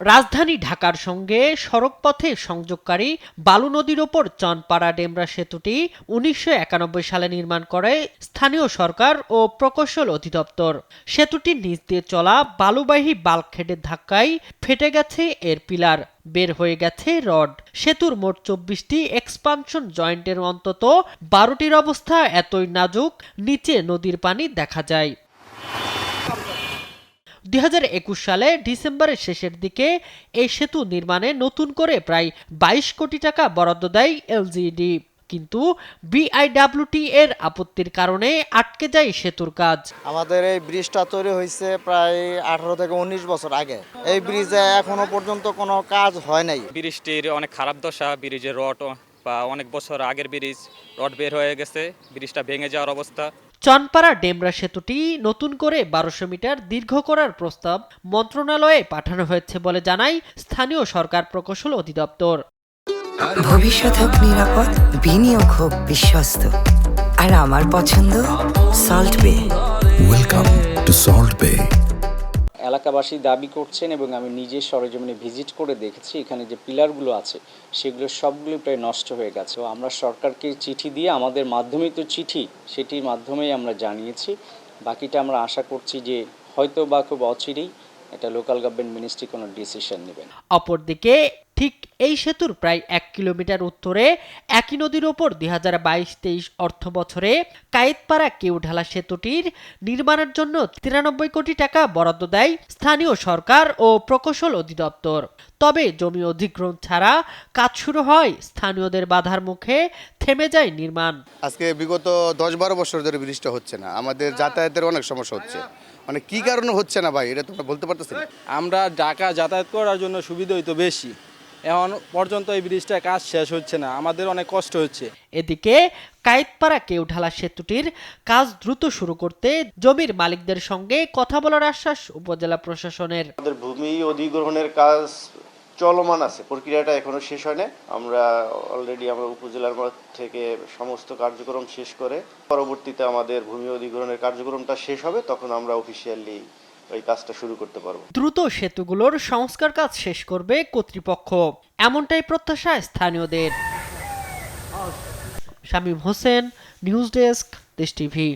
রাজধানী ঢাকার সঙ্গে সড়কপথে সংযোগকারী বালু নদীর ওপর চনপাড়া ডেমরা সেতুটি ১৯৯১ সালে নির্মাণ করে স্থানীয় সরকার ও প্রকৌশল অধিদপ্তর। সেতুটির নিচ দিয়ে চলা বালুবাহী বাল্কহেডের ধাক্কায় ফেটে গেছে এর পিলার, বের হয়ে গেছে রড। সেতুর মোট ২৪টি এক্সপানশন জয়েন্টের অন্তত ১২টির অবস্থা এতই নাজুক, নিচে নদীর পানি দেখা যায়। ২০২১ সালে ডিসেম্বরের শেষের দিকে এই সেতু নির্মাণে নতুন করে প্রায় ২২ কোটি টাকা বরাদ্দ দেয় এলজিইডি। কিন্তু বিআইডব্লিউটি এর আপত্তির কারণে আটকে যায় সেতুর কাজ। আমাদের এই ব্রিজটা তৈরি হয়েছে প্রায় ১৮ থেকে ১৯ বছর আগে। এই ব্রিজে এখনো পর্যন্ত কোনো কাজ হয় নাই। ব্রিজটির অনেক খারাপ দশা, ব্রিজের রড বা অনেক বছর আগের ব্রিজ, রড বের হয়ে গেছে, ব্রিজটা ভেঙে যাওয়ার অবস্থা। চনপাড়া ডেমরা সেতুটি নতুন করে ১২০০ মিটার দীর্ঘ করার প্রস্তাব মন্ত্রণালয়ে পাঠানো হয়েছে বলে জানায় স্থানীয় সরকার প্রকৌশল অধিদপ্তর। ভবিষ্যৎ হোক নিরাপদ, বিনিয়োগ হোক বিশ্বস্ত, আর আমার পছন্দ সল্ট বে। ওয়েলকাম টু সল্ট বে। এলাকাবাসী দাবি করছেন এবং আমি নিজে সরেজমিনে ভিজিট করে দেখেছি, এখানে যে পিলারগুলো আছে সেগুলো সবগুলো প্রায় নষ্ট হয়ে গেছে। আমরা সরকারকে চিঠি দিয়ে, আমাদের মাধ্যমেই তো চিঠি, সেটির মাধ্যমেই আমরা জানিয়েছি। বাকিটা আমরা আশা করছি যে হয়তো বা খুব অচিরেই এটা লোকাল গভর্নমেন্ট মিনিস্ট্রি কোনো ডিসিশন নেবেন। অপরদিকে ঠিক এই সেতুর প্রায় ১ কিলোমিটার উত্তরে একই নদীর ওপর ২০২২-২৩ অর্থ বছরে কায়েতপাড়া কেওঢালা সেতুটির নির্মাণের জন্য ৯৩ কোটি টাকা বরাদ্দ দেয় স্থানীয় সরকার ও প্রকৌশল অধিদপ্তর। তবে জমি অধিগ্রহণ ছাড়া কাজ শুরু হয় স্থানীয়দের বাধার মুখে থেমে যায় নির্মাণ। আজকে বিগত ১০-১২ বছর ধরে ব্রিজটা হচ্ছে না, আমাদের যাতায়াতের অনেক সমস্যা হচ্ছে। মানে কি কারণে হচ্ছে না ভাই, এটা তোমরা বলতে পারতেছি না। আমরা ঢাকা যাতায়াত করার জন্য সুবিধা হইতো বেশি, এখন পর্যন্ত এই ব্রিজটার কাজ শেষ হচ্ছে না, আমাদের অনেক কষ্ট হচ্ছে। এদিকে কায়েতপাড়া কেওঢালা সেতুটির কাজ দ্রুত শুরু করতে জমির মালিকদের সঙ্গে কথা বলার আশ্বাস উপজেলা প্রশাসনের। আমাদের ভূমি অধিগ্রহণের কাজ চলমান আছে, প্রক্রিয়াটা এখনো শেষ হয় না। আমরা অলরেডি আমরা উপজেলার থেকে সমস্ত কার্যক্রম শেষ করে পরবর্তীতে আমাদের ভূমি অধিগ্রহণের কার্যক্রমটা শেষ হবে, তখন আমরা অফিসিয়ালি ওই কাজটা শুরু করতে পারবো। দ্রুত সেতুগুলোর সংস্কার কাজ শেষ করবে কর্তৃপক্ষ, এমনটাই প্রত্যাশা স্থানীয়দের। শামীম হোসেন, নিউজ ডেস্ক, দেশ টিভি।